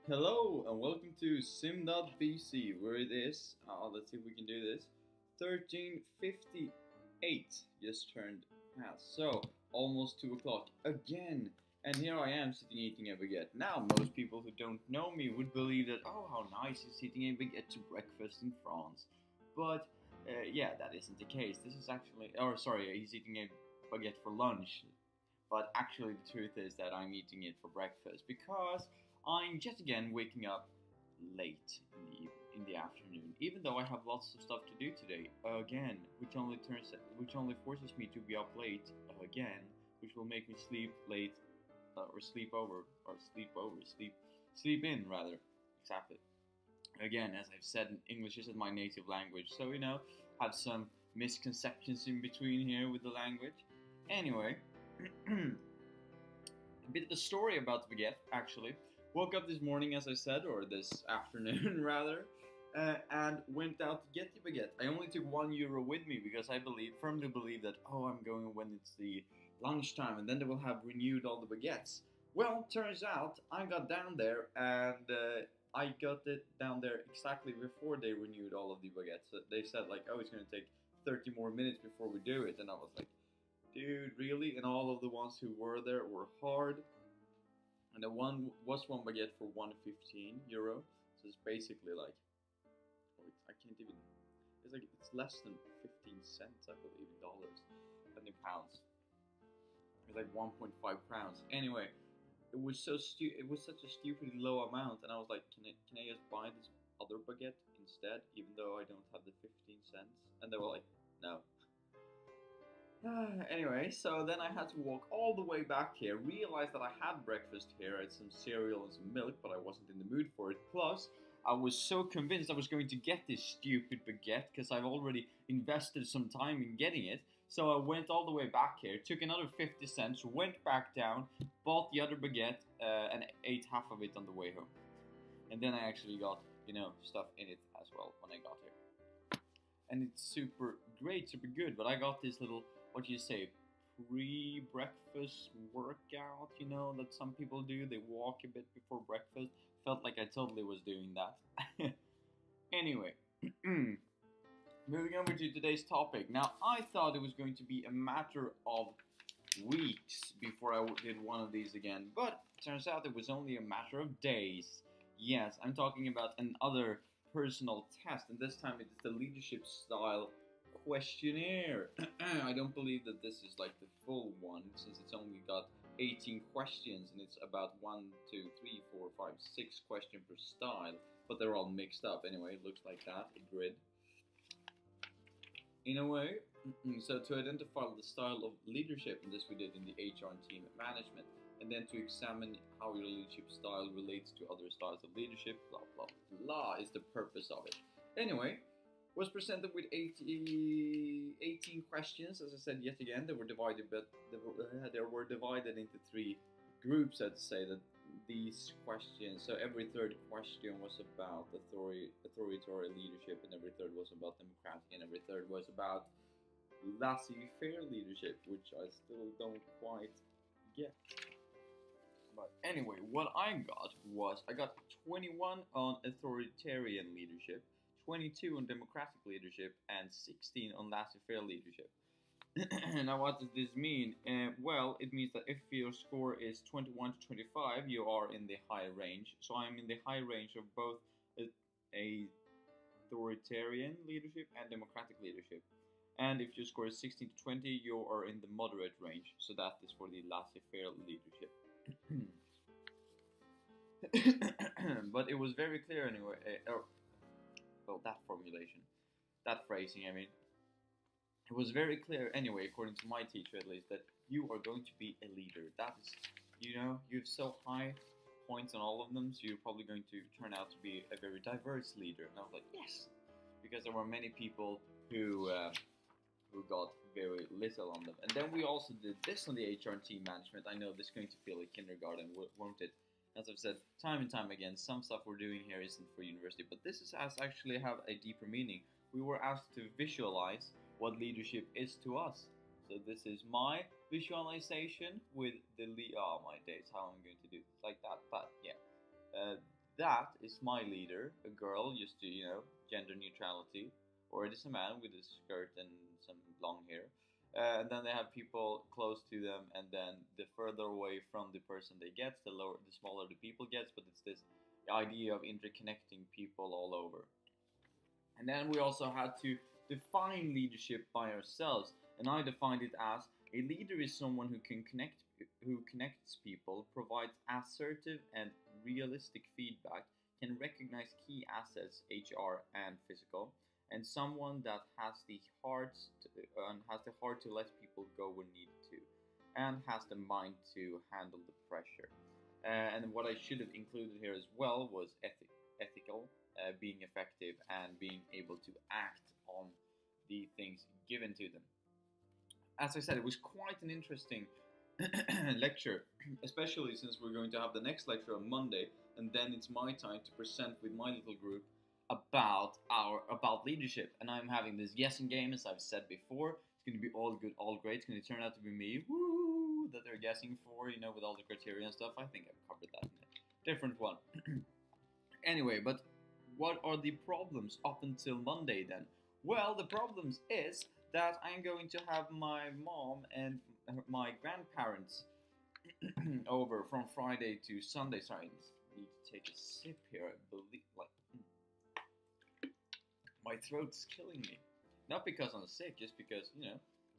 Hello and welcome to sim.bc where it is, let's see if we can do this, 13:58 just turned past, so almost 2 o'clock again, and here I am sitting eating a baguette. Now most people who don't know me would believe that, oh how nice, he's eating a baguette to breakfast in France, but yeah, that isn't the case. This is actually, or sorry, he's eating a baguette for lunch, but actually the truth is that I'm eating it for breakfast because I'm just again waking up late in the afternoon, even though I have lots of stuff to do today. Again, which only forces me to be up late again, which will make me sleep late or sleep in rather. Exactly. Again, as I've said, English isn't my native language, so have some misconceptions in between here with the language. Anyway, a bit of a story about the baguette, actually. Woke up this morning, as I said, or this afternoon rather, and went out to get the baguette. I only took €1 with me because I firmly believe that, oh, I'm going when it's the lunchtime and then they will have renewed all the baguettes. Well, turns out I got down there and I got it down there exactly before they renewed all of the baguettes. So they said, like, oh, it's going to take 30 more minutes before we do it. And I was like, dude, really? And all of the ones who were there were hard. And the one baguette for €1.15. So it's basically like, I can't even. It's less than 15 cents, I believe, in dollars, and in pounds. It's like 1.5 crowns. Anyway, it was It was such a stupidly low amount, and I was like, can I just buy this other baguette instead, even though I don't have the 15 cents? And they were like, no. Anyway, so then I had to walk all the way back here, realized that I had breakfast here, I had some cereal and some milk, but I wasn't in the mood for it. Plus, I was so convinced I was going to get this stupid baguette because I've already invested some time in getting it. So I went all the way back here, took another 50 cents, went back down, bought the other baguette, and ate half of it on the way home. And then I actually got, stuff in it as well when I got here. And it's super great, super good, but I got this little, what do you say, pre-breakfast workout, that some people do. They walk a bit before breakfast. Felt like I totally was doing that. Anyway, moving over to today's topic. Now, I thought it was going to be a matter of weeks before I did one of these again, but turns out it was only a matter of days. Yes, I'm talking about another personal test, and this time it is the leadership style questionnaire. I don't believe that this is like the full one, since it's only got 18 questions and it's about 1, 2, 3, 4, 5, 6 questions per style, but they're all mixed up anyway. It looks like that, a grid in a way. So to identify the style of leadership, and this we did in the HR and team management, and then to examine how your leadership style relates to other styles of leadership, blah blah blah, is the purpose of it. Anyway, was presented with 18 questions. As I said, yet again, they were divided, but they were divided into 3 groups. I'd say that these questions. So every third question was about authoritarian leadership, and every third was about democratic, and every third was about laissez-faire leadership, which I still don't quite get. But anyway, what I got 21 on authoritarian leadership, 22 on democratic leadership, and 16 on laissez-faire leadership. Now, what does this mean? Well, it means that if your score is 21 to 25, you are in the high range. So I'm in the high range of both a authoritarian leadership and democratic leadership. And if your score is 16 to 20, you are in the moderate range. So that is for the laissez-faire leadership. But it was very clear anyway. Well, that formulation, that phrasing, I mean. It was very clear anyway, according to my teacher at least, that you are going to be a leader. That is, you have so high points on all of them, so you're probably going to turn out to be a very diverse leader. And I was like, yes, because there were many people who got very little on them. And then we also did this on the HR and team management. I know this is going to feel like kindergarten, won't it? As I've said time and time again, some stuff we're doing here isn't for university, but this has actually have a deeper meaning. We were asked to visualize what leadership is to us. So this is my visualization with the oh my days, how I'm going to do this like that. But yeah, that is my leader, a girl, just to, gender neutrality, or it is a man with a skirt and some long hair. And then they have people close to them, and then the further away from the person they get, the smaller the people gets. But it's this idea of interconnecting people all over. And then we also had to define leadership by ourselves. And I defined it as a leader is someone who connects people, provides assertive and realistic feedback, can recognize key assets, HR and physical, and someone that has the heart to let people go when needed to, and has the mind to handle the pressure. And what I should have included here as well was ethical, being effective, and being able to act on the things given to them. As I said, it was quite an interesting lecture, especially since we're going to have the next lecture on Monday, and then it's my time to present with my little group about leadership. And I'm having this guessing game, as I've said before. It's going to be all good, all great. It's going to turn out to be me, woo, that they're guessing for, with all the criteria and stuff. I think I've covered that in a different one. Anyway, but what are the problems up until Monday then? Well, the problems is that I'm going to have my mom and my grandparents over from Friday to Sunday. Sorry, I need to take a sip here. I believe, my throat's killing me. Not because I'm sick, just because,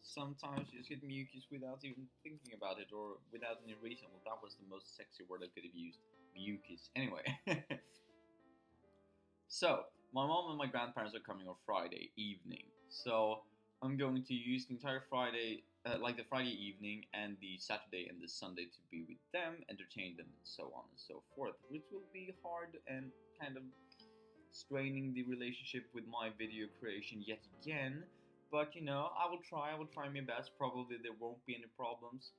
sometimes you just get mucus without even thinking about it or without any reason. Well, that was the most sexy word I could have used. Mucus. Anyway. So, my mom and my grandparents are coming on Friday evening. So, I'm going to use the entire Friday, the Friday evening and the Saturday and the Sunday to be with them, entertain them, and so on and so forth. Which will be hard and kind of straining the relationship with my video creation yet again. But, I will try my best. Probably there won't be any problems.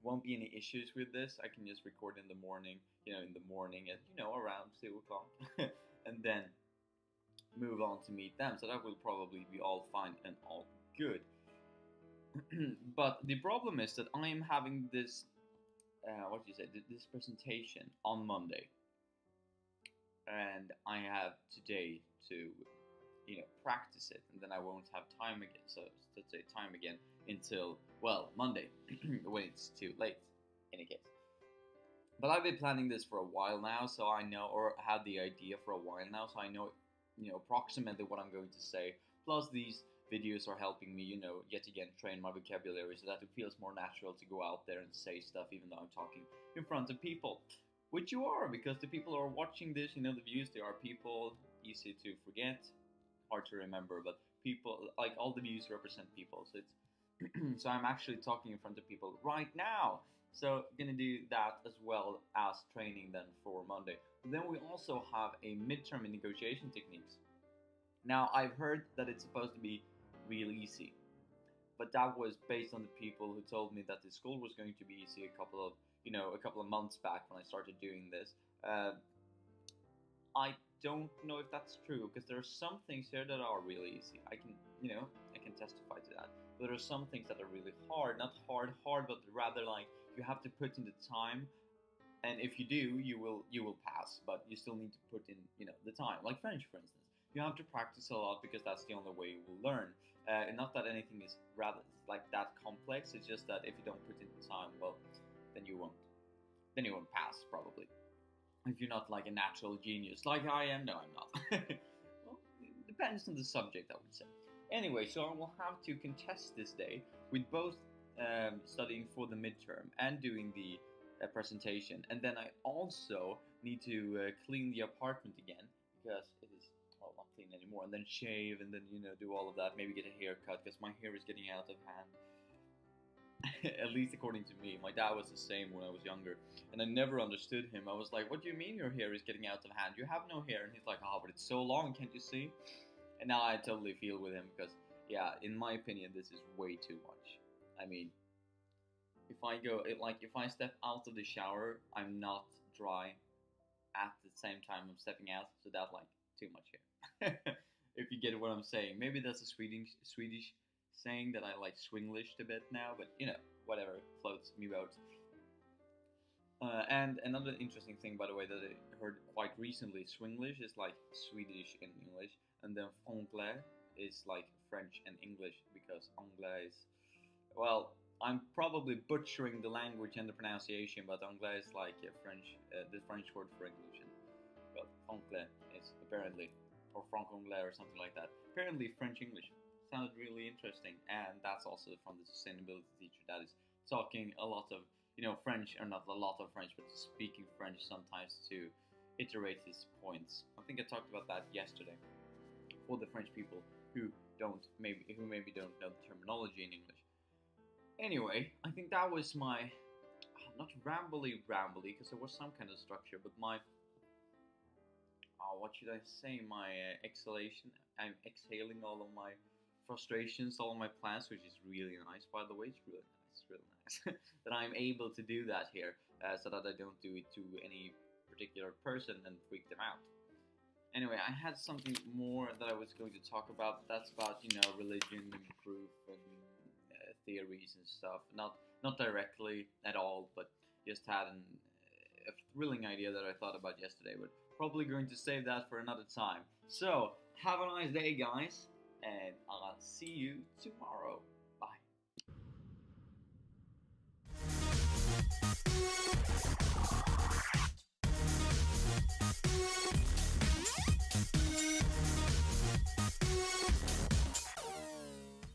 Won't be any issues with this. I can just record in the morning, at, around 2 o'clock. And then move on to meet them. So that will probably be all fine and all good. But the problem is that I am having this, this presentation on Monday. And I have today to, practice it. And then I won't have time again. So, let's say time again until, Monday. When it's too late, in any case. But I've been planning this for a while now, so I know, or had the idea for a while now, so I know, approximately what I'm going to say. Plus, these videos are helping me, yet again, train my vocabulary so that it feels more natural to go out there and say stuff, even though I'm talking in front of people. Which you are, because the people who are watching this, the views, they are people, easy to forget, hard to remember, but people, like all the views represent people, so it's, so I'm actually talking in front of people right now. So gonna do that as well as training then for Monday. Then we also have a midterm in negotiation techniques. Now I've heard that it's supposed to be real easy, but that was based on the people who told me that the school was going to be easy a couple of months back when I started doing this. I don't know if that's true, because there are some things here that are really easy. I can testify to that. But there are some things that are really hard, not hard, but rather like you have to put in the time, and if you do, you will pass. But you still need to put in, the time. Like French, for instance, you have to practice a lot because that's the only way you will learn. And not that anything is rather like that complex. It's just that if you don't put in the time, then you won't pass probably. If you're not like a natural genius like I am, no, I'm not. Well, it depends on the subject, I would say. Anyway, so I will have to contest this day with both studying for the midterm and doing the presentation. And then I also need to clean the apartment again, because it is, not clean anymore. And then shave, and then, do all of that. Maybe get a haircut, because my hair is getting out of hand. At least according to me. My dad was the same when I was younger, and I never understood him. I was like, what do you mean your hair is getting out of hand? You have no hair. And he's like, but it's so long, can't you see? And now I totally feel with him, because, yeah, in my opinion, this is way too much. I mean, if I step out of the shower, I'm not dry at the same time I'm stepping out, so that's like too much hair. If you get what I'm saying. Maybe that's a Swedish saying that I like Swinglished a bit now, but whatever floats me boat. And another interesting thing, by the way, that I heard quite recently, Swinglish is like Swedish in English, and then Franglais is like French and English, because Anglais is, well, I'm probably butchering the language and the pronunciation, but Anglais is like a French, the French word for English, and well, Franglais is apparently, or Franc-Anglais or something like that. Apparently, French English sounded really interesting, and that's also from the sustainability teacher that is talking a lot of, French, or not a lot of French, but speaking French sometimes to iterate his points. I think I talked about that yesterday for the French people who maybe don't know the terminology in English. Anyway, I think that was my not rambly because there was some kind of structure, but my what should I say? My exhalation. I'm exhaling all of my frustrations, all of my plans, which is really nice, by the way. It's really nice. It's really nice that I'm able to do that here, so that I don't do it to any particular person and freak them out. Anyway, I had something more that I was going to talk about. That's about religion and proof and theories and stuff. Not directly at all, but just had a thrilling idea that I thought about yesterday. But probably going to save that for another time. So have a nice day, guys, and I'll see you tomorrow. Bye.